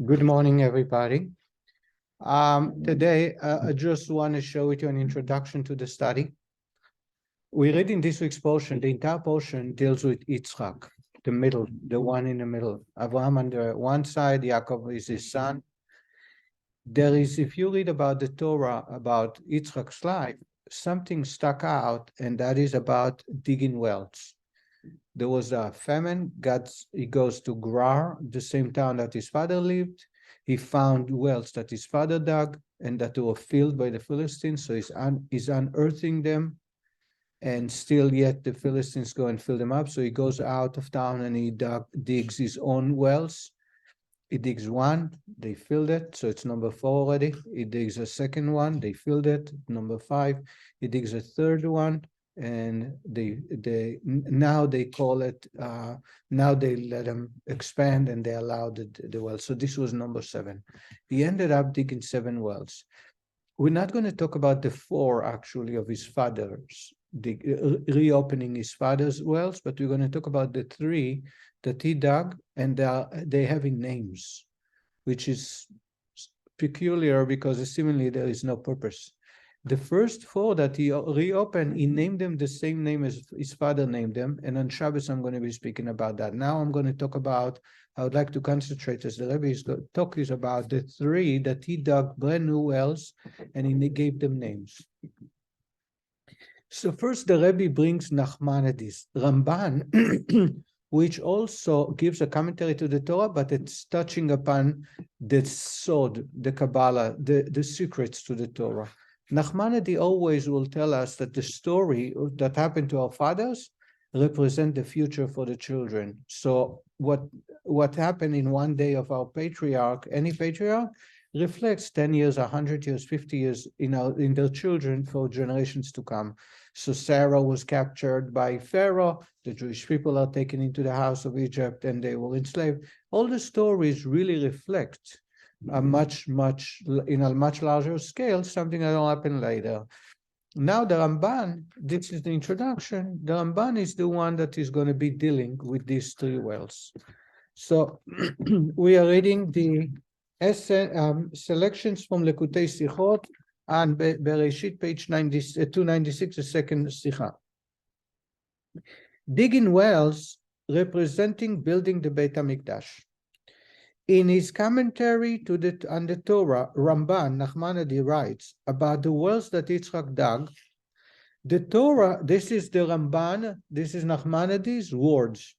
Good morning, everybody. Today, I just want to show you an introduction to the study. We read in this week's portion, the entire portion deals with Yitzchak, the middle, the one in the middle. Abraham on the one side, Yaakov is his son. There is, if you read about the Torah, about Yitzchak's life, something stuck out, and that is about digging wells. There was a famine. He goes to Gerar, the same town that his father lived. He found wells that his father dug and that were filled by the Philistines. So he's unearthing them, and still yet the Philistines go and fill them up. So he goes out of town and he digs his own wells. He digs one, they filled it, so it's number 4 already. He digs a second one, they filled it, number 5. He digs a third one, and now they call it, now they let them expand and they allowed the well. So this was number 7. He ended up digging 7 wells. We're not going to talk about the 4 actually of his father's, reopening his father's wells, but we're going to talk about the 3 that he dug, and they having names, which is peculiar because seemingly there is no purpose. The first 4 that he reopened, he named them the same name as his father named them, and on Shabbos I'm going to be speaking about that. Now I'm going to talk about, I would like to concentrate, as the Rabbi is talking about, the 3 that he dug brand new wells, and he gave them names. So first the Rabbi brings Nachmanides, Ramban, which also gives a commentary to the Torah, but it's touching upon the Sod, the Kabbalah, the secrets to the Torah. Nachmanides always will tell us that the story that happened to our fathers represent the future for the children. So what happened in one day of our patriarch, any patriarch, reflects 10 years, 100 years, 50 years in their children for generations to come. So Sarah was captured by Pharaoh. The Jewish people are taken into the house of Egypt and they were enslaved. All the stories really reflect a much larger scale, something that will happen later. Now the Ramban, this is the introduction. The Ramban is the one that is going to be dealing with these 3 wells. So we are reading the selections from Likutei Sichos and Bereshit, page 296, the second Sicha. Digging wells representing building the Beit HaMikdash. In his commentary on the Torah, Ramban, Nachmanides, writes about the wells that Yitzchak dug. The Torah, this is the Ramban, this is Nachmanides' words.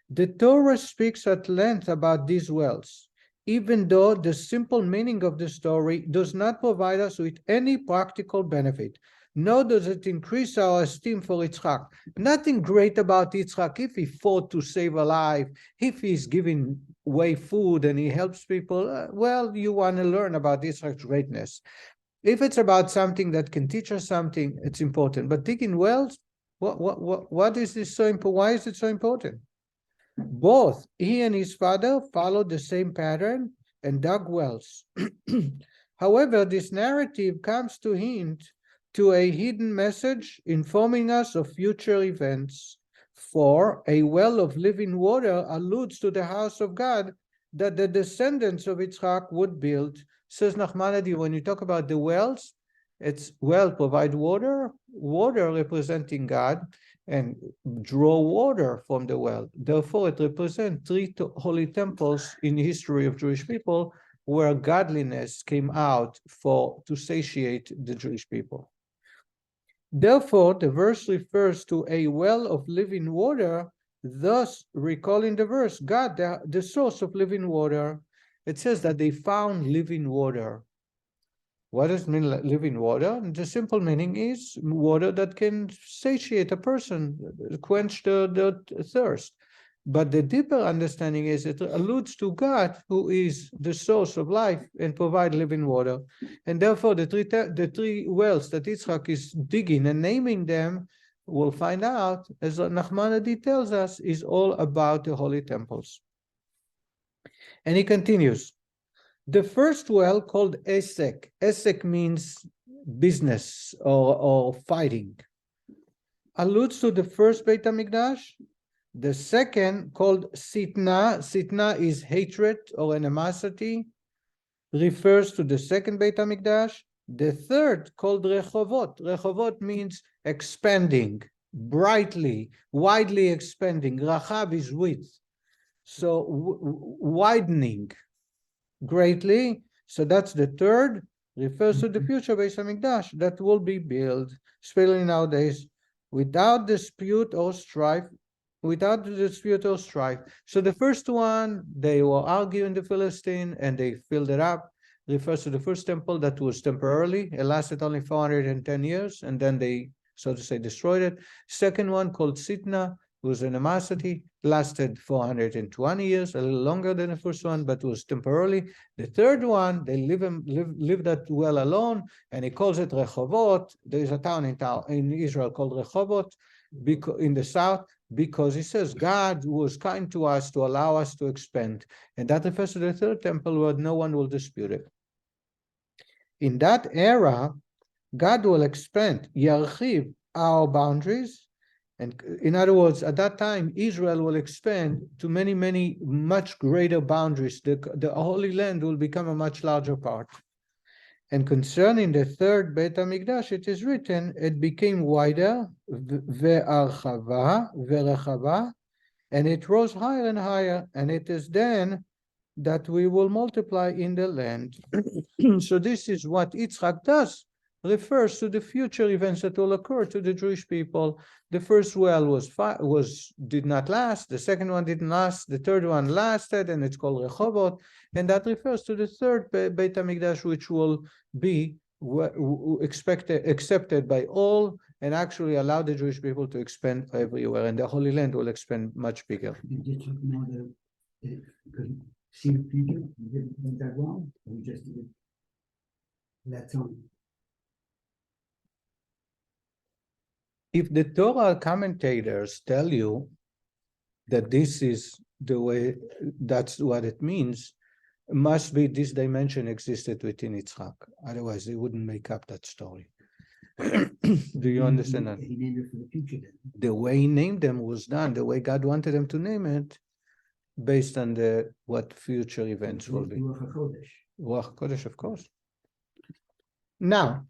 The Torah speaks at length about these wells, even though the simple meaning of the story does not provide us with any practical benefit, nor does it increase our esteem for Yitzchak. Nothing great about Yitzchak if he fought to save a life, if he's giving away food and he helps people. Well, you want to learn about Yitzchak's greatness. If it's about something that can teach us something, it's important. But digging wells, what is this so important? Why is it so important? Both he and his father followed the same pattern and dug wells. However, this narrative comes to hint to a hidden message informing us of future events. For a well of living water alludes to the house of God that the descendants of Yitzchak would build. Says Nachmanides, when you talk about the wells, it's well provide water, water representing God, and draw water from the well. Therefore, it represents 3 holy temples in the history of Jewish people where godliness came out to satiate the Jewish people. Therefore, the verse refers to a well of living water, thus recalling the verse, God, the source of living water. It says that they found living water. What does it mean, living water? The simple meaning is water that can satiate a person, quench the thirst. But the deeper understanding is it alludes to God, who is the source of life and provide living water. And therefore, the 3 wells that Yitzchak is digging and naming them, we'll find out, as Nachmanides tells us, is all about the holy temples. And he continues. The first well, called Esek. Esek means business or fighting. Alludes to the first Beit HaMikdash The second, called sitna. Sitna is hatred or animosity, refers to the second Beit HaMikdash. The third, called rechovot. Rechovot means expanding, brightly, widely expanding. Rachav is width. So widening greatly. So that's the third, refers to the future Beit HaMikdash that will be built, especially nowadays, without dispute or strife. Without dispute or strife. So the first one, they were arguing the Philistine and they filled it up. Refers to the first temple that was temporarily. It lasted only 410 years, and then they, so to say, destroyed it. Second one, called Sitna, was animosity, lasted 420 years, a little longer than the first one, but was temporarily. The third one, they live that well alone, and he calls it Rechovot. There is a town in Israel called Rechovot, in the south, because he says God was kind to us to allow us to expand. And that refers to the third temple where no one will dispute it. In that era, God will expand, Yarchiv, our boundaries. And in other words, at that time, Israel will expand to many, many, much greater boundaries. The Holy Land will become a much larger part. And concerning the third Beit HaMikdash, it is written, it became wider, ve'archava, and it rose higher and higher, and it is then that we will multiply in the land. So this is what Yitzchak does, refers to the future events that will occur to the Jewish people. The first well did not last, the second one didn't last, the third one lasted, and it's called Rehovot, and that refers to the third Beit HaMikdash, which will be accepted by all and actually allow the Jewish people to expand everywhere, and the Holy Land will expand much bigger. Did you talk about see the future? You didn't that wrong? Or you just did it that time? If the Torah commentators tell you that this is the way, that's what it means, it must be this dimension existed within Yitzchak. Otherwise, they wouldn't make up that story. Do you understand that? He named it for the future then. The way he named them was done, the way God wanted them to name it, based on what future events will be. Ruach HaKodesh, of course. Now,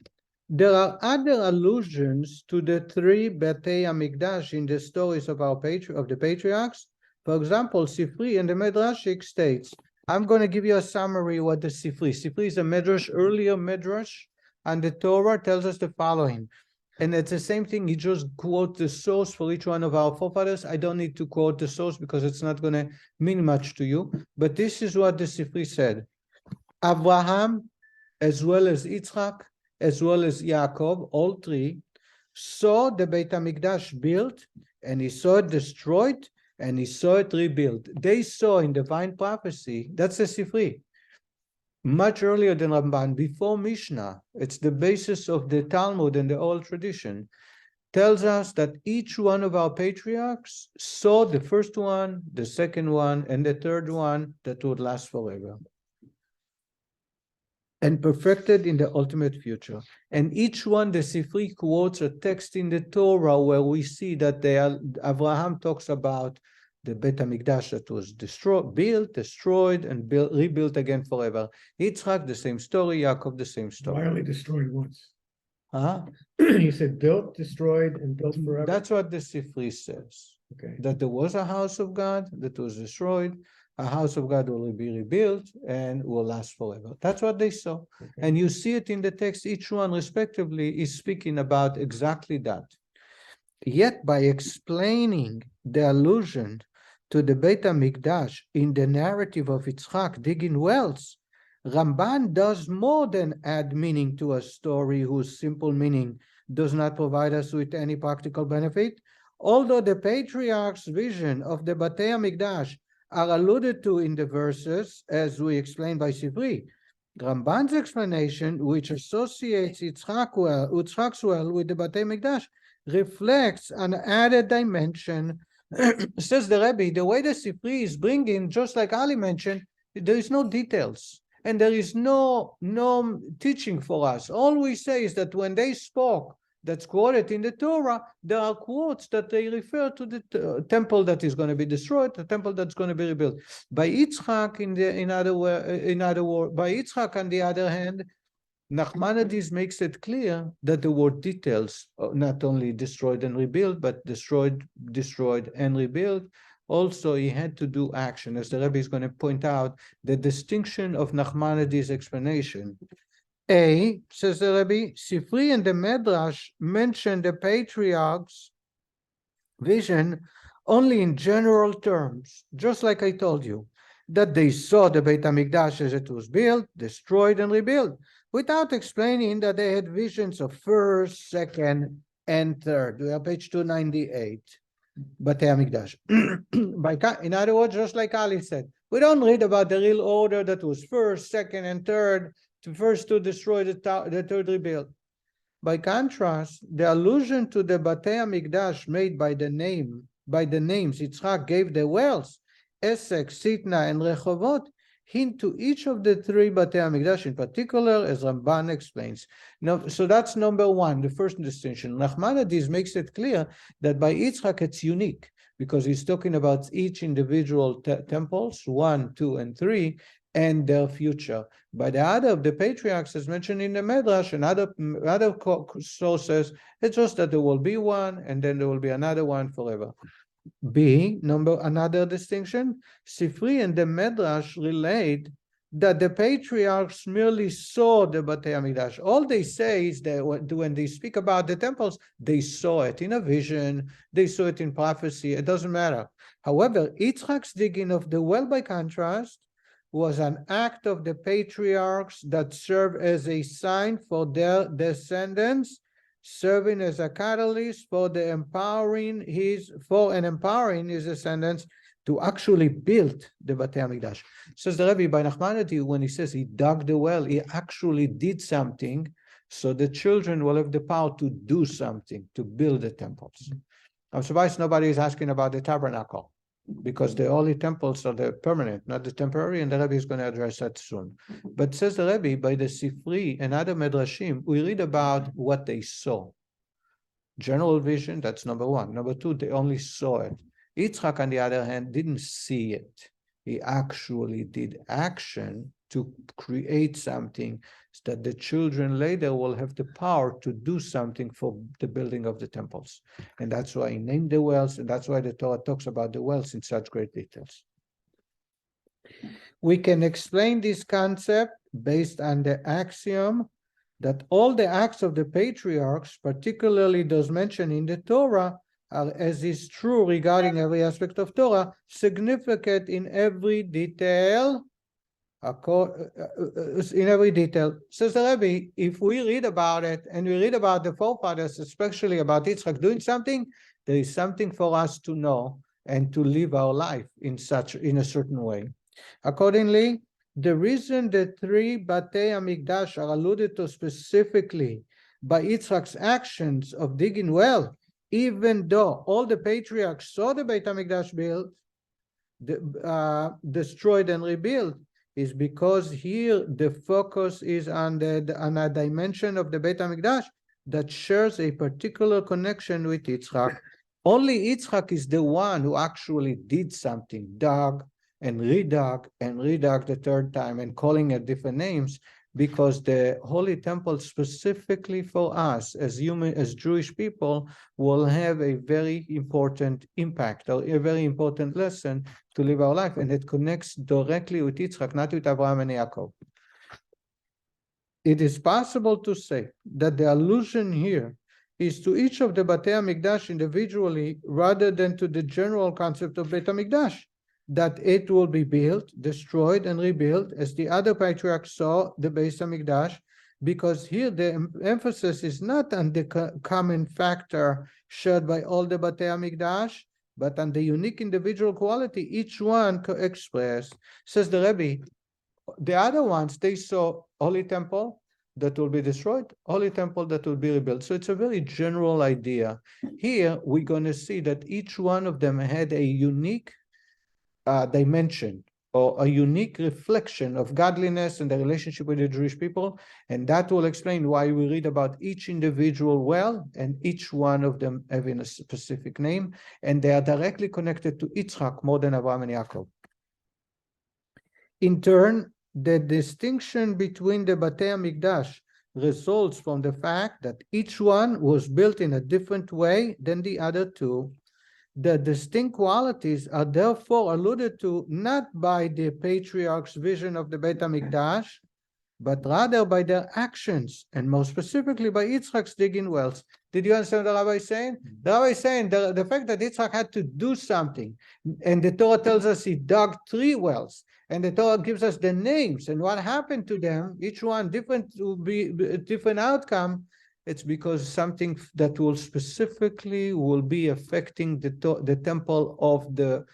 there are other allusions to the three Betei HaMikdash in the stories of the patriarchs. For example, Sifri and the Midrashic states, I'm going to give you a summary of what the Sifri. Sifri is a Midrash, earlier Midrash, and the Torah tells us the following. And it's the same thing, he just quotes the source for each one of our forefathers. I don't need to quote the source because it's not going to mean much to you. But this is what the Sifri said. Abraham, as well as Yitzchak, as well as Yaakov, all three, saw the Beit HaMikdash built, and he saw it destroyed, and he saw it rebuilt. They saw in divine prophecy, that's the Sifri, much earlier than Ramban, before Mishnah. It's the basis of the Talmud and the oral tradition. Tells us that each one of our patriarchs saw the first one, the second one, and the third one that would last forever, and perfected in the ultimate future. And each one, the Sifri quotes a text in the Torah where we see that Abraham talks about the Beit HaMikdash that was built, destroyed, and rebuilt again forever. Yitzchak, the same story. Yaakov, the same story. Why only destroyed once? Huh? He said built, destroyed, and built forever. That's what the Sifri says. Okay. That there was a house of God that was destroyed. A house of God will be rebuilt and will last forever. That's what they saw. Okay. And you see it in the text. Each one, respectively, is speaking about exactly that. Yet, by explaining the allusion to the Beit HaMikdash in the narrative of Yitzchak digging wells, Ramban does more than add meaning to a story whose simple meaning does not provide us with any practical benefit. Although the patriarch's vision of the Betei HaMikdash are alluded to in the verses, as we explained by Sifri, Ramban's explanation, which associates Yitzchak's well with the Betei HaMikdash, reflects an added dimension. Says the Rabbi, the way the Sifri is bringing, just like Ali mentioned, there is no details, and there is no teaching for us. All we say is that when they spoke that's quoted in the Torah, there are quotes that they refer to the temple that is going to be destroyed, the temple that's going to be rebuilt. By Yitzchak, in other words, by Yitzchak, on the other hand, Nachmanides makes it clear that the word details, not only destroyed and rebuilt, but destroyed and rebuilt. Also, he had to do action, as the Rabbi is going to point out, the distinction of Nachmanides' explanation. A, says the Rabbi, Sifri and the Medrash mention the patriarch's vision only in general terms, just like I told you, that they saw the Beit HaMikdash as it was built, destroyed, and rebuilt, without explaining that they had visions of first, second, and third. We are page 298, Beit HaMikdash. In other words, just like Ali said, we don't read about the real order that was first, second, and third, to first to destroy the third rebuild. By contrast, the allusion to the Batei HaMikdash made by the names Yitzchak gave the wells, Esek, Sitna, and Rehovot, hint to each of the three Batei HaMikdash in particular, as Ramban explains. Now, so that's number one, the first distinction. Nachmanides makes it clear that by Yitzchak it's unique, because he's talking about each individual temples, 1, 2, and 3, and their future. By the other of the patriarchs, as mentioned in the Medrash and other sources, it's just that there will be one, and then there will be another one forever. B, another distinction, Sifri and the Medrash relate that the patriarchs merely saw the Batei HaMikdash. All they say is that when they speak about the temples, they saw it in a vision, they saw it in prophecy, it doesn't matter. However, Yitzchak's digging of the well, by contrast, was an act of the patriarchs that served as a sign for their descendants, serving as a catalyst for empowering his descendants to actually build the Batei HaMikdash. Says the Rabbi, by Nachmanides, when he says he dug the well, he actually did something, so the children will have the power to do something, to build the temples. I'm surprised nobody is asking about the tabernacle, because the holy temples are the permanent, not the temporary, and the Rabbi is going to address that soon. But says the Rabbi, by the Sifri and other Medrashim, we read about what they saw. General vision, that's number one. Number two, they only saw it. Yitzchak, on the other hand, didn't see it. He actually did action to create something so that the children later will have the power to do something for the building of the temples. And that's why he named the wells, and that's why the Torah talks about the wells in such great details. We can explain this concept based on the axiom that all the acts of the patriarchs, particularly those mentioned in the Torah, are, as is true regarding every aspect of Torah, significant in every detail. Says the Rabbi, if we read about it, and we read about the forefathers, especially about Yitzchak doing something, there is something for us to know and to live our life in a certain way. Accordingly, the reason the three Batei HaMikdash are alluded to specifically by Yitzchak's actions of digging well, even though all the patriarchs saw the Beit HaMikdash built, destroyed and rebuilt, is because here the focus is on a dimension of the Beit HaMikdash that shares a particular connection with Yitzchak. Only Yitzchak is the one who actually did something, dug and redug the third time, and calling it different names, because the Holy Temple specifically for us as Jewish people will have a very important impact, or a very important lesson to live our life, and it connects directly with Yitzchak, not with Abraham and Yaakov. It is possible to say that the allusion here is to each of the Batei HaMikdash individually, rather than to the general concept of Beit HaMikdash, that it will be built, destroyed, and rebuilt, as the other patriarchs saw the Beit HaMikdash, because here the emphasis is not on the common factor shared by all the Batei HaMikdash, but on the unique individual quality each one expressed. Says the Rabbi, the other ones, they saw Holy Temple that will be destroyed, Holy Temple that will be rebuilt. So it's a very general idea. Here, we're going to see that each one of them had a unique dimension or a unique reflection of godliness and the relationship with the Jewish people. And that will explain why we read about each individual well and each one of them having a specific name. And they are directly connected to Yitzchak more than Abraham and Yaakov. In turn, the distinction between the Batei HaMikdash results from the fact that each one was built in a different way than the other two. The distinct qualities are therefore alluded to not by the patriarch's vision of the Beit HaMikdash, but rather by their actions, and more specifically by Yitzchak's digging wells. Did you understand what the Rabbi is saying? The Rabbi is saying the fact that Yitzchak had to do something, and the Torah tells us he dug 3 wells, and the Torah gives us the names and what happened to them, each one different, will be a different outcome. It's because something that will specifically be affecting the temple of the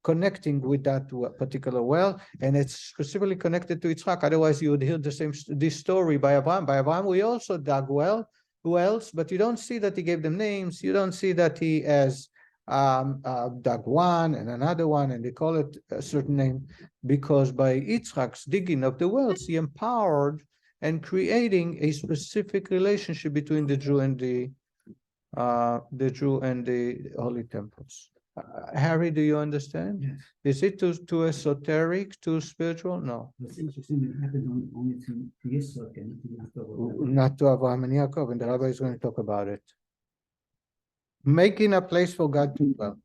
connecting with that particular well, and it's specifically connected to Yitzchak. Otherwise, you would hear this story by Abraham. By Abraham, we also dug wells, but you don't see that he gave them names. You don't see that he has dug one and another one, and they call it a certain name, because by Yitzchak's digging of the wells, he empowered and creating a specific relationship between the Jew and the holy temples. Harry, do you understand? Yes. Is it too esoteric, too spiritual? No. It's interesting that it happened only to Yitzchak and to Yaakov. Not to Abraham and Yaakov, and the Rabbi is going to talk about it. Making a place for God to dwell.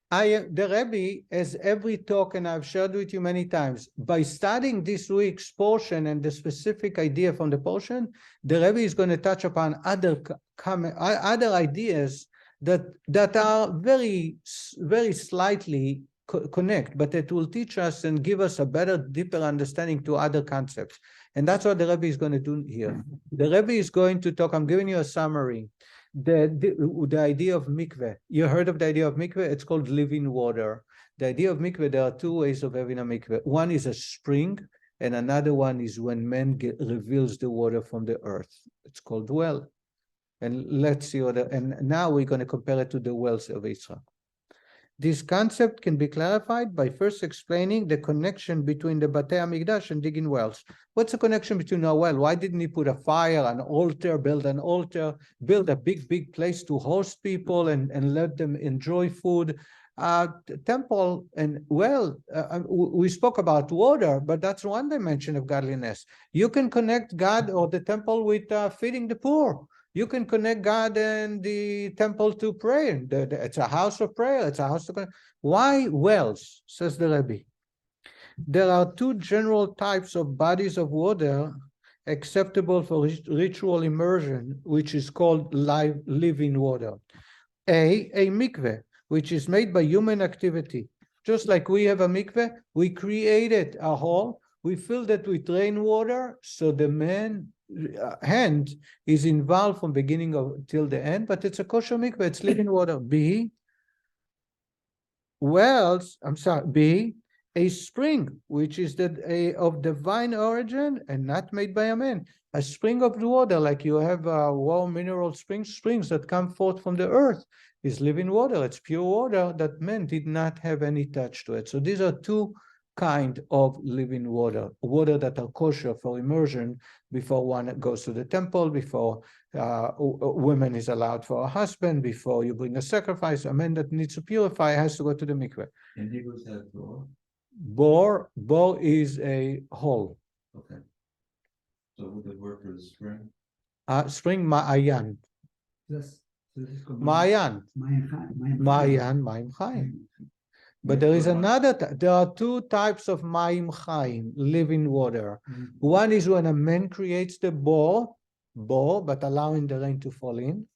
The Rebbe, as every talk, and I've shared with you many times, by studying this week's portion and the specific idea from the portion, the Rebbe is going to touch upon other ideas that are very, very slightly connect, but it will teach us and give us a better, deeper understanding to other concepts. And that's what the Rebbe is going to do here. The Rebbe is going to talk, I'm giving you a summary. The idea of mikveh. You heard of the idea of mikveh? It's called living water. The idea of mikveh, there are 2 ways of having a mikveh. One is a spring, and another one is when man reveals the water from the earth. It's called well. And let's see and now we're going to compare it to the wells of Israel. This concept can be clarified by first explaining the connection between the Batei HaMikdash and digging wells. What's the connection between a well? Why didn't he put a fire, an altar, build a big place to host people and let them enjoy food? Temple and well, we spoke about water, but that's one dimension of godliness. You can connect God or the temple with feeding the poor. You can connect God and the temple to prayer. It's a house of prayer. It's a house of... Why wells, says the Rebbe? There are 2 general types of bodies of water acceptable for ritual immersion, which is called living water. A mikveh, which is made by human activity. Just like we have a mikveh, we created a hole, we filled it with rainwater, so the hand is involved from beginning till the end, but it's a kosher mikveh, it's living water. B, a spring, which is of divine origin and not made by a man. A spring of water, like you have warm mineral springs that come forth from the earth, is living water. It's pure water that man did not have any touch to it. So these are 2 kind of living water that are kosher for immersion before one goes to the temple, before women is allowed for a husband, before you bring a sacrifice. A man that needs to purify has to go to the mikveh. And Hebrews have Bor is a hole. Okay. So would the word for the spring? Spring, ma'ayan. Ma'ayan. Ma'ayan, ma'im chaim. But there is there are 2 types of ma'im chaim, living water. One is when a man creates the bor, but allowing the rain to fall in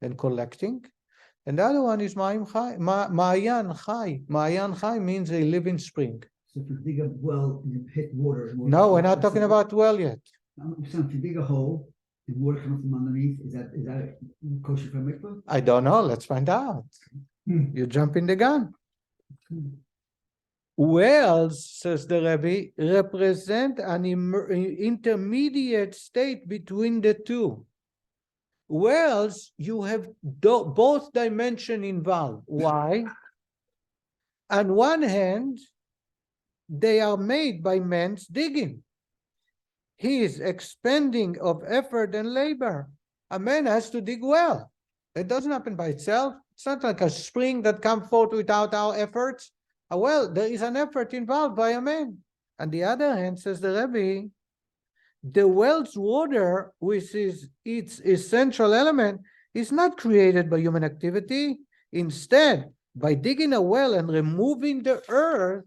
and collecting. And the other one is ma'im chai, ma'ayan chai. Ma'ayan chai means a living spring. So if you dig a well and you hit water. No, we're not talking about well yet. So if you dig a hole and water comes from underneath, is that kosher for mikvah? I don't know. Let's find out. You jump in the gun. Wells, says the Rebbe, represent an intermediate state between the 2. Wells, you have both dimension involved. Why? On one hand, they are made by man's digging. His expending of effort and labor. A man has to dig well. It doesn't happen by itself. It's not like a spring that comes forth without our efforts. Well, there is an effort involved by a man. On the other hand, says the Rabbi, the well's water, which is its essential element, is not created by human activity. Instead, by digging a well and removing the earth,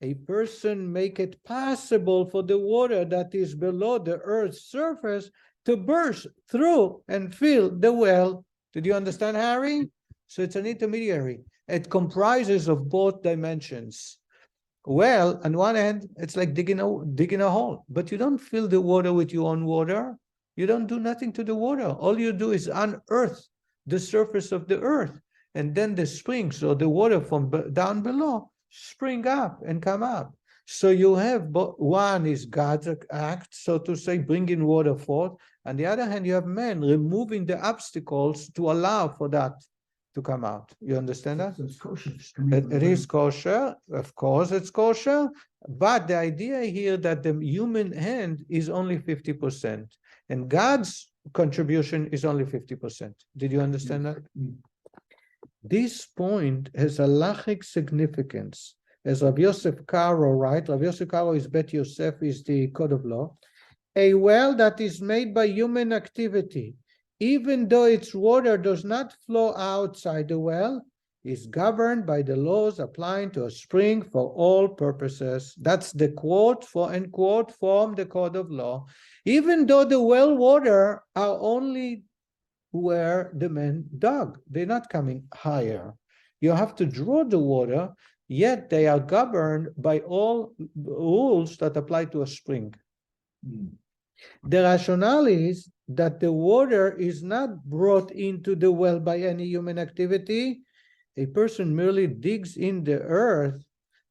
a person make it possible for the water that is below the earth's surface to burst through and fill the well. Did you understand, Harry? So it's an intermediary. It comprises of both dimensions. Well, on one hand, it's like digging a hole, but you don't fill the water with your own water. You don't do nothing to the water. All you do is unearth the surface of the earth, and then the springs or the water from down below spring up and come up. So you have one is God's act, so to say, bringing water forth. On the other hand, you have men removing the obstacles to allow for that to come out. You understand that? So it's kosher. It is kosher, of course it's kosher, but the idea here that the human hand is only 50%, and God's contribution is only 50%. Did you understand that? This point has halachic significance. As Rabbi Yosef Karo writes, Rabbi Yosef Karo is Bet Yosef, is the code of law. A well that is made by human activity, even though its water does not flow outside the well, is governed by the laws applying to a spring for all purposes. That's the quote for end quote from the code of law. Even though the well water are only where the men dug, they're not coming higher. You have to draw the water, yet they are governed by all rules that apply to a spring. The rationale is that the water is not brought into the well by any human activity. A person merely digs in the earth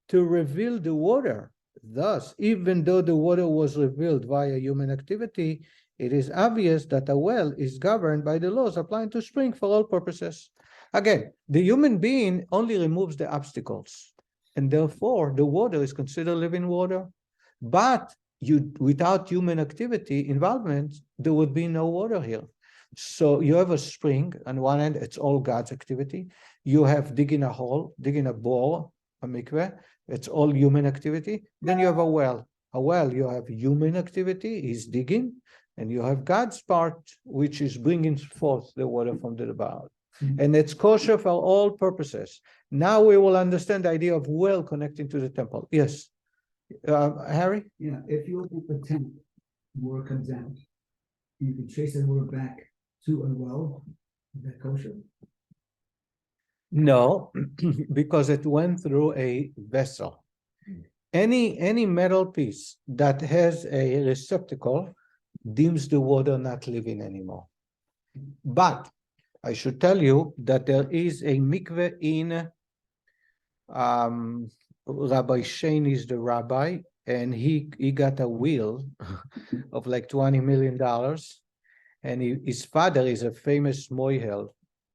to reveal the water. Thus, even though the water was revealed via human activity, it is obvious that a well is governed by the laws applying to spring for all purposes. Again, the human being only removes the obstacles, and therefore the water is considered living water. But without human activity involvement, there would be no water here. So you have a spring, on one end, it's all God's activity. You have digging a hole, digging a bore, a mikveh, it's all human activity. Then you have a well. A well, you have human activity, is digging, and you have God's part, which is bringing forth the water from the bottom. And it's kosher for all purposes. Now we will understand the idea of well connecting to the temple. Yes. Harry? Yeah, if you open the tent, water comes out, you can trace the water back to a well. Is that kosher? No, because it went through a vessel. Any metal piece that has a receptacle deems the water not living anymore. But I should tell you that there is a mikveh in Rabbi Shane is the rabbi, and he got a will of like $20 million. And his father is a famous moihel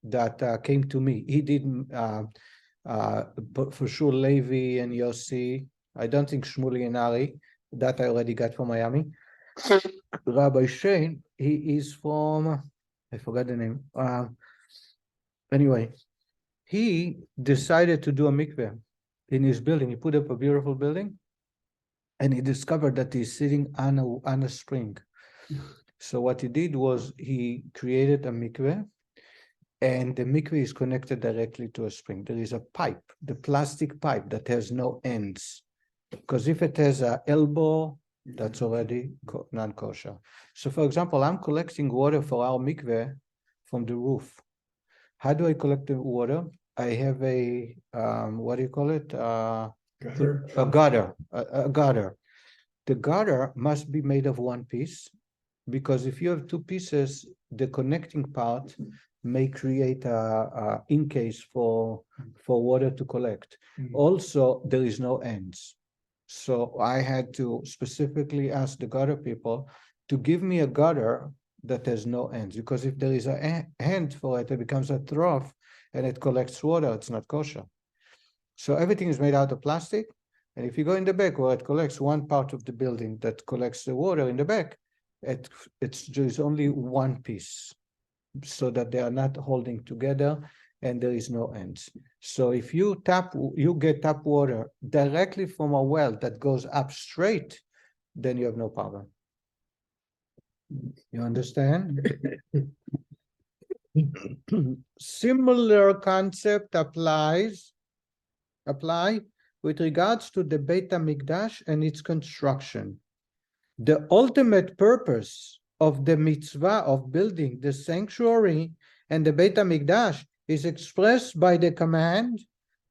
that came to me. He didn't, for sure, Levi and Yossi. I don't think Shmuley and Ari, that I already got from Miami. Rabbi Shane, he is from, I forgot the name. Anyway, he decided to do a mikveh in his building. He put up a beautiful building, and he discovered that he's sitting on a spring. So what he did was he created a mikveh, and the mikveh is connected directly to a spring. There is a pipe, the plastic pipe that has no ends, because if it has an elbow, that's already non-kosher. So for example, I'm collecting water for our mikveh from the roof. How do I collect the water? I have a, what do you call it? Gutter. A gutter, a gutter. The gutter must be made of one piece, because if you have two pieces, the connecting part may create a in case for water to collect. Also, there is no ends. So I had to specifically ask the gutter people to give me a gutter that has no ends. Because if there is a end for it, it becomes a trough and it collects water, it's not kosher. So everything is made out of plastic. And if you go in the back where it collects one part of the building that collects the water in the back, there's only one piece so that they are not holding together and there is no ends. So if you get tap water directly from a well that goes up straight, then you have no problem. You understand? Similar concept apply with regards to the Beit HaMikdash and its construction. The ultimate purpose of the mitzvah of building the sanctuary and the Beit HaMikdash is expressed by the command,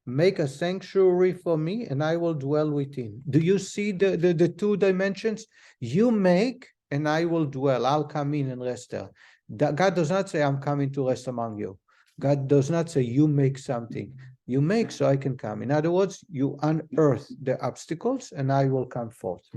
make a sanctuary for me and I will dwell within. Do you see the two dimensions? You make and I will dwell. I'll come in and rest there. God does not say, I'm coming to rest among you. God does not say, you make something. You make so I can come. In other words, you unearth the obstacles and I will come forth.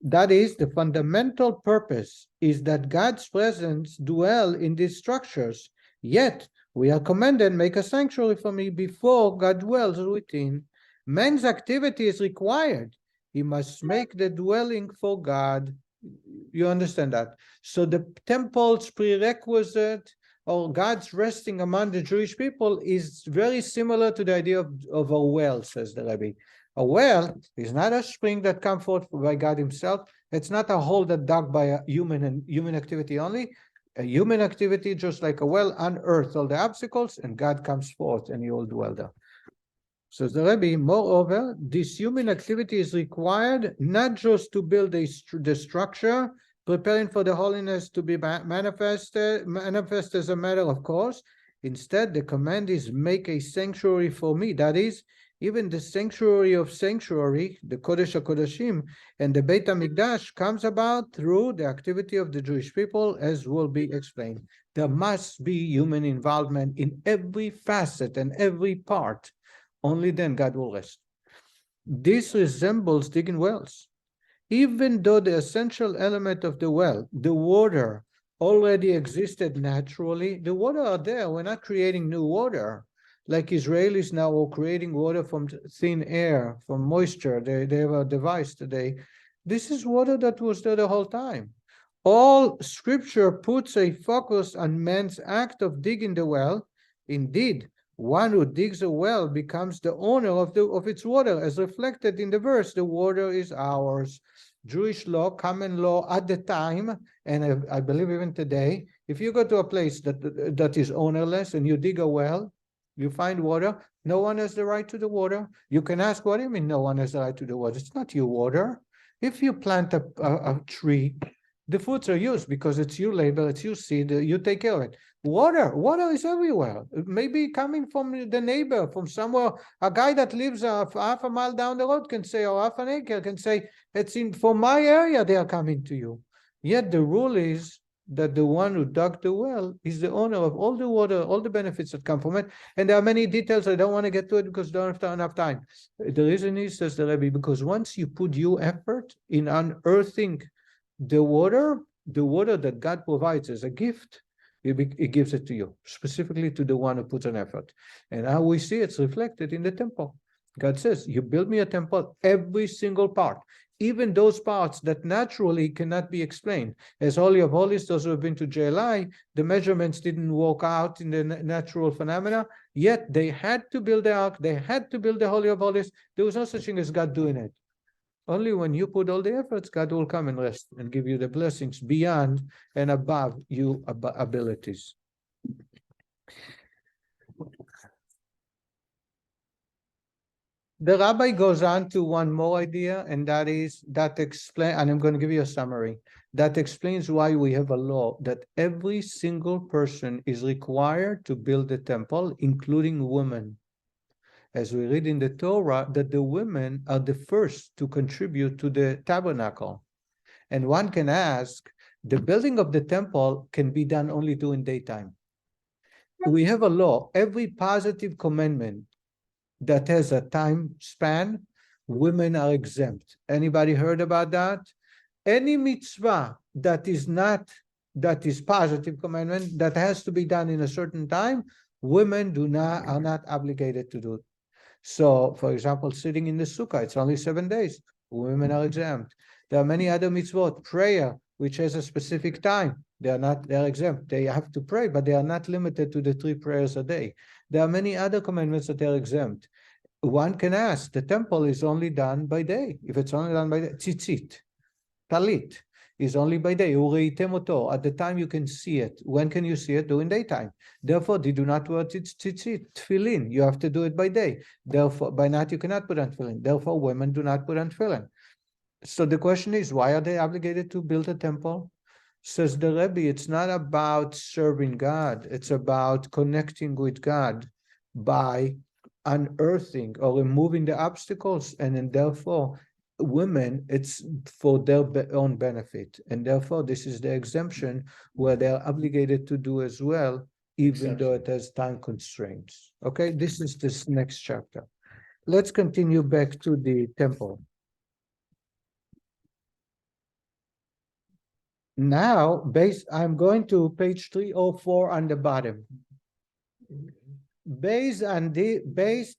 That is, the fundamental purpose is that God's presence dwell in these structures. Yet, we are commanded, make a sanctuary for me before God dwells within. Man's activity is required. He must make the dwelling for God. You understand that? So the temple's prerequisite or God's resting among the Jewish people is very similar to the idea of a well, says the Rabbi. A well is not a spring that comes forth by God himself. It's not a hole that dug by a human activity only. A human activity, just like a well, unearths all the obstacles and God comes forth and he will dwell there. So the Rabbi, moreover, this human activity is required not just to build the structure, preparing for the holiness to be manifest as a matter of course. Instead, the command is make a sanctuary for me. That is, even the sanctuary of sanctuary, the Kodesh HaKodashim, and the Beit HaMikdash comes about through the activity of the Jewish people, as will be explained. There must be human involvement in every facet and every part. Only then God will rest. This resembles digging wells. Even though the essential element of the well, the water, already existed naturally, the water are there. We're not creating new water. Like Israelis now are creating water from thin air, from moisture. They have a device today. This is water that was there the whole time. All scripture puts a focus on man's act of digging the well. Indeed, one who digs a well becomes the owner of its water, as reflected in the verse, the water is ours. Jewish law, common law at the time, and I believe even today, if you go to a place that is ownerless and you dig a well, you find water, no one has the right to the water. You can ask, what do you mean no one has the right to the water? It's not your water. If you plant a tree, the fruits are yours because it's your labor, it's your seed, you take care of it. Water is everywhere. Maybe coming from the neighbor, from somewhere. A guy that lives half a mile down the road can say, or half an acre can say, it's from my area they are coming to you. Yet the rule is that the one who dug the well is the owner of all the water, all the benefits that come from it. And there are many details. I don't want to get to it because I don't have enough time. The reason is, says the Rabbi, because once you put your effort in unearthing the water that God provides as a gift, he gives it to you, specifically to the one who puts an effort. And how we see it's reflected in the temple. God says, you build me a temple, every single part, even those parts that naturally cannot be explained. As Holy of Holies, those who have been to JLI, the measurements didn't work out in the natural phenomena, yet they had to build the ark, they had to build the Holy of Holies. There was no such thing as God doing it. Only when you put all the efforts, God will come and rest and give you the blessings beyond and above your abilities. The Rabbi goes on to one more idea, and that explains, and I'm going to give you a summary, that explains why we have a law that every single person is required to build a temple, including women. As we read in the Torah, that the women are the first to contribute to the tabernacle. And one can ask, the building of the temple can be done only during daytime. We have a law, every positive commandment that has a time span, women are exempt. Anybody heard about that? any mitzvah that is positive commandment that has to be done in a certain time, women are not obligated to do it. So, for example, sitting in the sukkah, it's only 7 days. Women are exempt. There are many other mitzvot, prayer, which has a specific time. They're exempt. They have to pray, but they are not limited to the 3 prayers a day. There are many other commandments that are exempt. One can ask, the temple is only done by day. If it's only done by day, tzitzit, talit is only by day. At the time you can see it. When can you see it? During daytime. Therefore, they do not wear tzitzit, tefillin. You have to do it by day. Therefore, by night you cannot put on tefillin. Therefore, women do not put on tefillin. So the question is, why are they obligated to build a temple? Says the Rabbi, it's not about serving God. It's about connecting with God by unearthing or removing the obstacles, and then therefore women, it's for their own benefit, and therefore this is the exemption where they're obligated to do as well, even though it has time constraints. Okay, this is this next chapter. Let's continue back to the temple. Now, I'm going to page 304 on the bottom. Based on these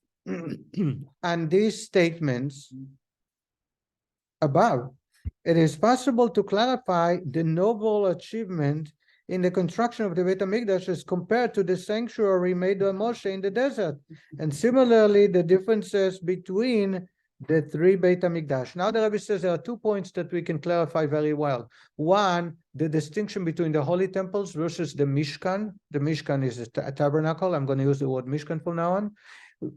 statements above, it is possible to clarify the noble achievement in the construction of the Beit HaMikdash as compared to the sanctuary made by Moshe in the desert, and similarly the differences between the 3 Beit HaMikdash. Now the Rabbi says there are 2 points that we can clarify very well. One, the distinction between the holy temples versus the Mishkan. The Mishkan is a tabernacle. I'm going to use the word Mishkan from now on.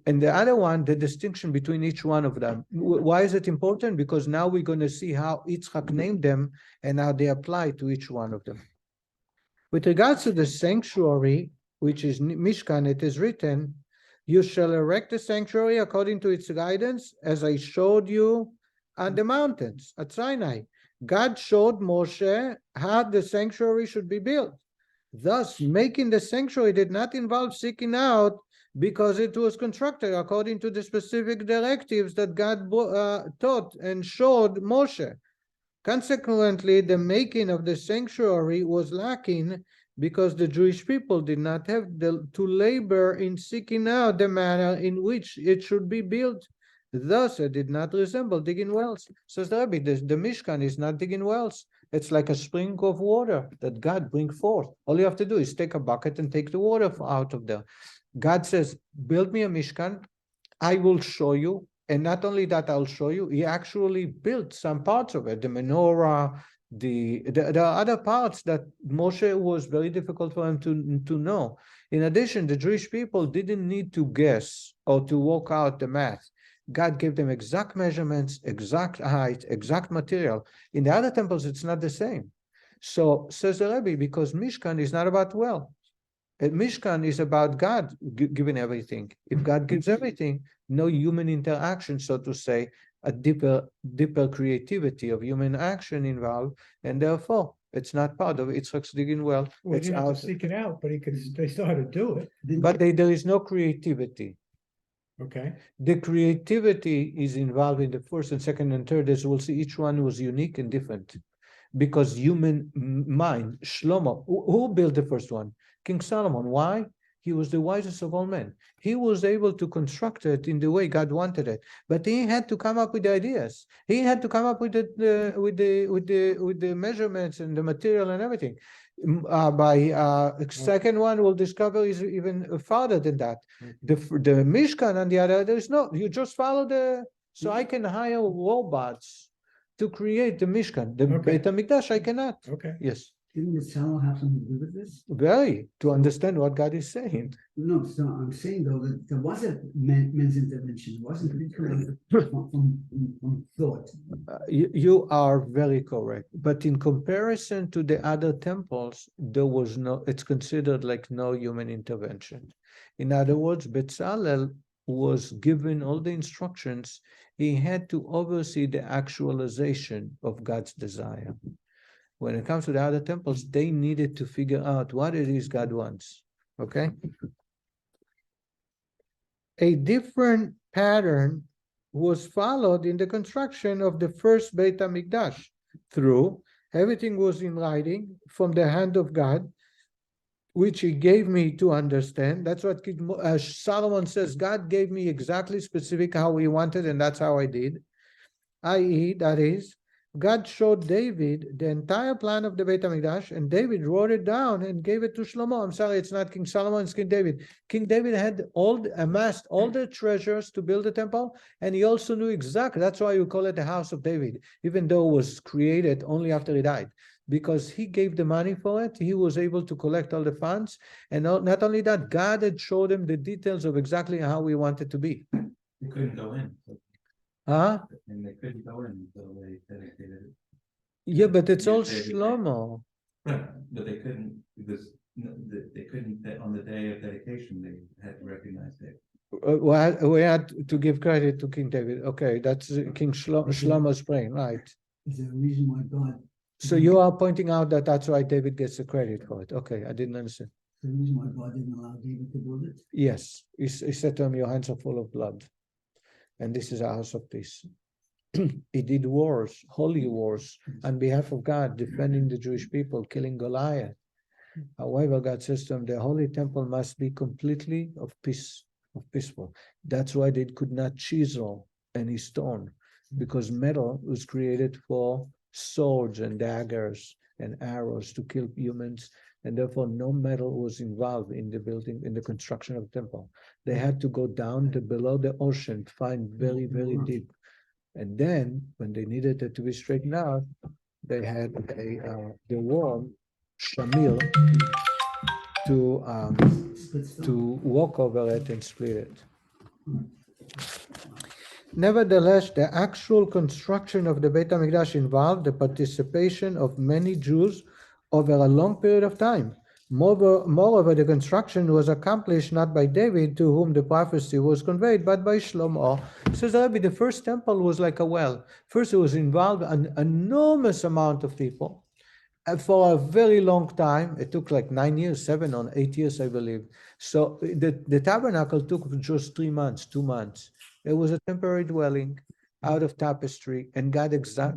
And the other one, the distinction between each one of them. Why is it important? Because now we're going to see how Yitzchak named them and how they apply to each one of them. With regards to the sanctuary, which is Mishkan, it is written, "You shall erect the sanctuary according to its guidance, as I showed you on the mountains at Sinai." God showed Moshe how the sanctuary should be built. Thus, making the sanctuary did not involve seeking out, because it was constructed according to the specific directives that God taught and showed Moshe. Consequently, the making of the sanctuary was lacking because the Jewish people did not have to labor in seeking out the manner in which it should be built. Thus, it did not resemble digging wells. Says the Rabbi, the Mishkan is not digging wells. It's like a spring of water that God brings forth. All you have to do is take a bucket and take the water out of there. God says, build me a Mishkan, I will show you. And not only that, I'll show you, he actually built some parts of it, the menorah, there are other parts that Moshe was very difficult for him to know. In addition, the Jewish people didn't need to guess or to work out the math. God gave them exact measurements, exact height, exact material. In the other temples, it's not the same. So, says the Rabbi, because Mishkan is not about wealth. Mishkan is about God giving everything. If God gives everything, no human interaction, so to say, a deeper creativity of human action involved, and therefore it's not part of Yitzchak's digging well. Well, It's you have out. to seek it out, but they still had to do it. But there is no creativity. Okay. The creativity is involved in the first and second and third, as we'll see. Each one was unique and different, because human mind. Shlomo, who built the first one? King Solomon. Why? He was the wisest of all men. He was able to construct it in the way God wanted it, but he had to come up with the ideas. He had to come up with the measurements and the material and everything. Second one, we'll discover is even farther than that. The Mishkan on the other, there is no. You just follow the. So I can hire robots to create the Mishkan. The Okay. Beit HaMikdash, I cannot. Okay. Yes. Didn't the Sal have something to do with this? Very, to understand what God is saying. No, so I'm saying though that there wasn't men's intervention. It wasn't from thought. You are very correct. But in comparison to the other temples, there was no, it's considered like no human intervention. In other words, Bezalel was given all the instructions. He had to oversee the actualization of God's desire. When it comes to the other temples, they needed to figure out what it is God wants. Okay? A different pattern was followed in the construction of the first Beit HaMikdash. through. Everything was in writing from the hand of God, which he gave me to understand. That's what Solomon says. God gave me exactly specific how he wanted, and that's how I did. I.e., that is, God showed David the entire plan of the Beit HaMikdash, and David wrote it down and gave it to Shlomo. I'm sorry, it's not King Solomon, it's King David. King David had amassed all the treasures to build the temple, and he also knew exactly, that's why we call it the house of David, even though it was created only after he died. Because he gave the money for it, he was able to collect all the funds, and not only that, God had showed him the details of exactly how he wanted to be. They couldn't go in. Huh? And they couldn't go in until they dedicated it. Yeah, but it's all David. Shlomo. Right, but they couldn't, because they couldn't, on the day of dedication, they had to recognize it. We had to give credit to King David. Okay, that's King Shlomo's praying, right? Is there a reason why God, So you are pointing out that that's why David gets the credit for it. Okay, I didn't understand. the reason why God didn't allow David to build it? Yes, he said to him, your hands are full of blood. And this is a house of peace. He did wars, holy wars, on behalf of God, defending the Jewish people, killing Goliath. However, God says to him, the holy temple must be completely of peace, of peaceful. That's why they could not chisel any stone, because metal was created for swords and daggers and arrows to kill humans, and therefore no metal was involved in the building, in the construction of the temple. They had to go down to below the ocean, find very, very deep. And then, when they needed it to be straightened out, they had the worm, Shamil, to walk over it and split it. Nevertheless, the actual construction of the Beit HaMikdash involved the participation of many Jews over a long period of time. Moreover, the construction was accomplished not by David, to whom the prophecy was conveyed, but by Shlomo. Says Rabbi, the first temple was like a well. First, it was involved an enormous amount of people. And for a very long time, it took like 9 years, 7 or 8 years, I believe. So the tabernacle took just 3 months, 2 months. It was a temporary dwelling out of tapestry, and God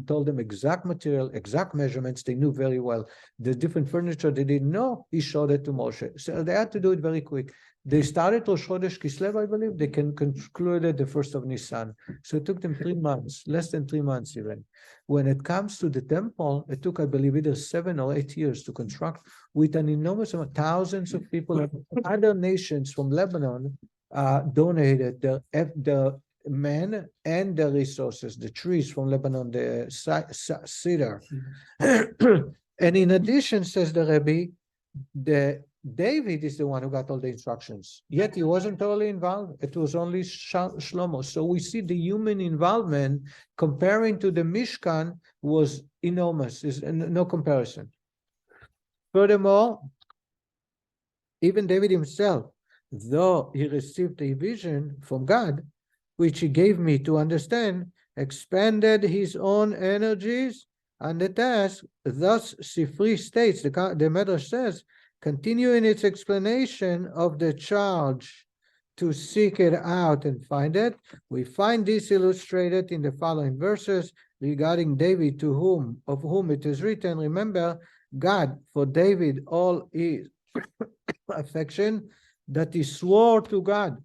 told them exact material, exact measurements. They knew very well. The different furniture they didn't know, he showed it to Moshe. So they had to do it very quick. They started Rosh Chodesh Kislev, I believe. They concluded the 1st of Nisan. So it took them 3 months, less than 3 months even. When it comes to the temple, it took, I believe, either 7 or 8 years to construct, with an enormous amount. Thousands of people, other nations from Lebanon donated the men and the resources, the trees from Lebanon, the cedar. And in addition, says the Rabbi, David is the one who got all the instructions, yet he wasn't totally involved. It was only Shlomo. So we see the human involvement comparing to the Mishkan was enormous. Is no comparison. Furthermore, even David himself, though he received a vision from God, which he gave me to understand, expended his own energies on the task. Thus, Sifri states, the Medrash says, continuing its explanation of the charge to seek it out and find it, we find this illustrated in the following verses regarding David, of whom it is written, remember God for David all his affection, that he swore to God.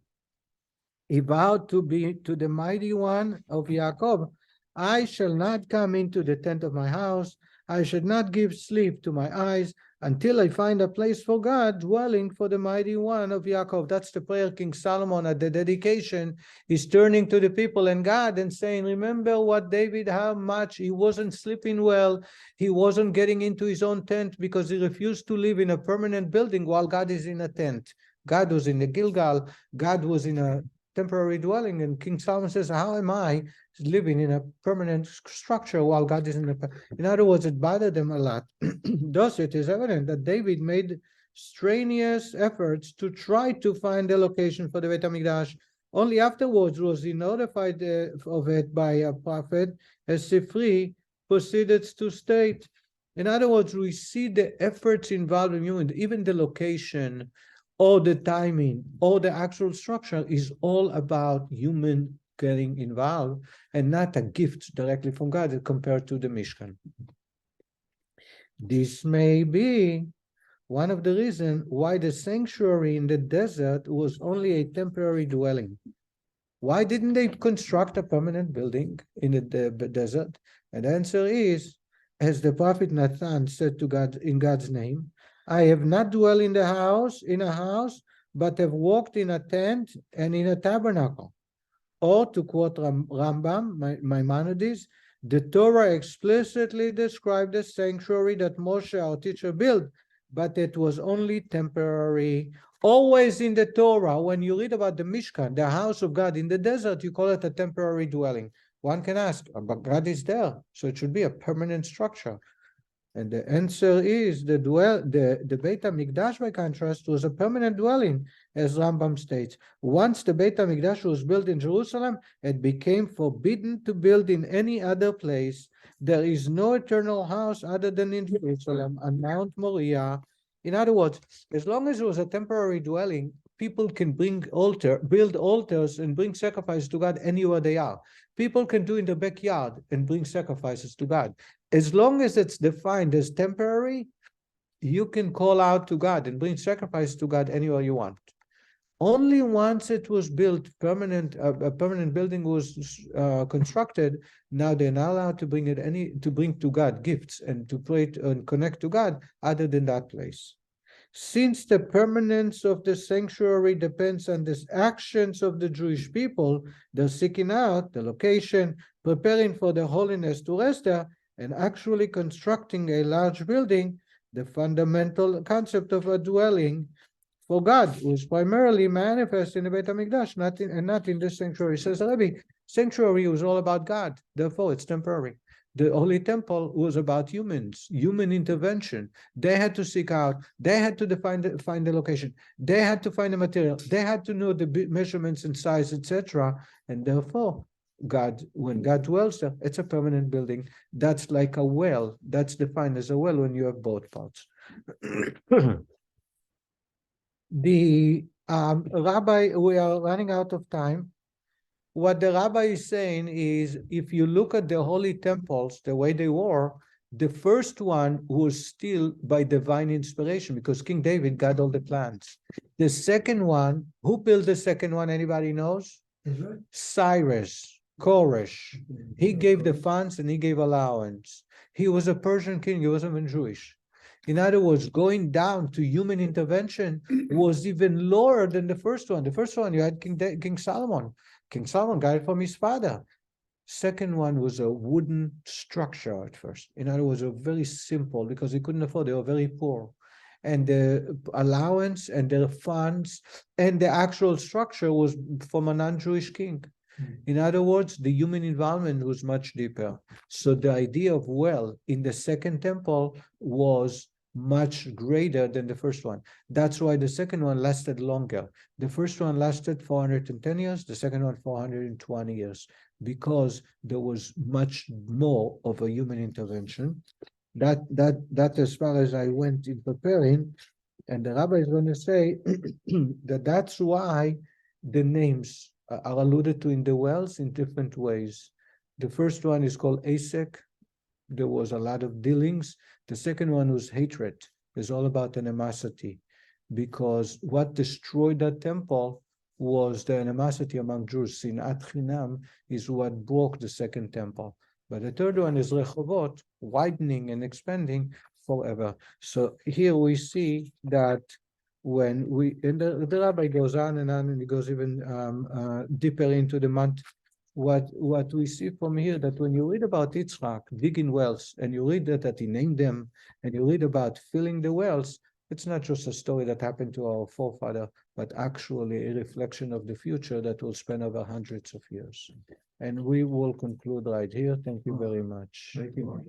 He vowed to be to the mighty one of Yaakov, I shall not come into the tent of my house, I should not give sleep to my eyes until I find a place for God, dwelling for the mighty one of Yaakov. That's the prayer King Solomon at the dedication. He's turning to the people and God and saying, remember what David, how much he wasn't sleeping well. He wasn't getting into his own tent because he refused to live in a permanent building while God is in a tent. God was in the Gilgal. God was in a temporary dwelling. And King Solomon says, how am I living in a permanent structure while God is in other words, it bothered them a lot. Thus, it is evident that David made strenuous efforts to try to find a location for the Beit HaMikdash. Only afterwards was he notified of it by a prophet, as Sifri proceeded to state. In other words, we see the efforts involved in human, even the location, or the timing, or the actual structure is all about human getting involved, and not a gift directly from God compared to the Mishkan. This may be one of the reasons why the sanctuary in the desert was only a temporary dwelling. Why didn't they construct a permanent building in the desert? And the answer is, as the prophet Nathan said to God in God's name, I have not dwelt in a house, but have walked in a tent and in a tabernacle. Or to quote Rambam, Maimonides, the Torah explicitly described the sanctuary that Moshe, our teacher, built, but it was only temporary. Always in the Torah, when you read about the Mishkan, the house of God in the desert, you call it a temporary dwelling. One can ask, but God is there, so it should be a permanent structure. And the answer is the Beit HaMikdash, by contrast, was a permanent dwelling, as Rambam states. Once the Beit HaMikdash was built in Jerusalem, it became forbidden to build in any other place. There is no eternal house other than in Jerusalem, on Mount Moriah. In other words, as long as it was a temporary dwelling, people can build altars and bring sacrifices to God anywhere they are. People can do in the backyard and bring sacrifices to God. As long as it's defined as temporary, you can call out to God and bring sacrifice to God anywhere you want. Only once it was built, a permanent building was constructed, now they're not allowed to bring to God gifts and to pray and connect to God other than that place. Since the permanence of the sanctuary depends on the actions of the Jewish people, they're seeking out the location, preparing for the holiness to rest there, and actually constructing a large building, the fundamental concept of a dwelling for God was primarily manifest in the Beit HaMikdash, not in the sanctuary. Says Rabbi, sanctuary was all about God, therefore it's temporary. The Holy Temple was about human intervention. They had to seek out, they had to find the location, they had to find the material, they had to know the measurements and size, etc. And therefore, when God dwells there, it's a permanent building. That's like a well. That's defined as a well when you have both parts. The Rabbi, we are running out of time. What the Rabbi is saying is, if you look at the holy temples, the way they were, the first one was still by divine inspiration because King David got all the plans. The second one, who built the second one? Anybody knows? Israel? Cyrus, Koresh. He gave the funds and he gave allowance. He was a Persian king, he wasn't even Jewish. In other words, going down to human intervention was even lower than the first one. The first one, you had King Solomon. King Solomon got it from his father. Second one was a wooden structure at first. In other words, very simple because they couldn't afford, they were very poor. And the allowance and the funds and the actual structure was from a non-Jewish king. In other words, the human involvement was much deeper. So the idea of well in the second temple was much greater than the first one. That's why the second one lasted longer. The first one lasted 410 years, the second one 420 years, because there was much more of a human intervention. That as far as I went in preparing, and the Rabbi is going to say that's why the names are alluded to in the wells in different ways. The first one is called Asek. There was a lot of dealings. The second one was hatred. It's all about animosity, because what destroyed that temple was the animosity among Jews. Sinat Chinam is what broke the second temple. But the third one is Rechovot, widening and expanding forever. So here we see that when the Rabbi goes on and he goes even deeper into the month. What we see from here, that when you read about Yitzchak digging wells, and you read that he named them, and you read about filling the wells, it's not just a story that happened to our forefather, but actually a reflection of the future that will span over hundreds of years. And we will conclude right here. Thank you very much. Thank you.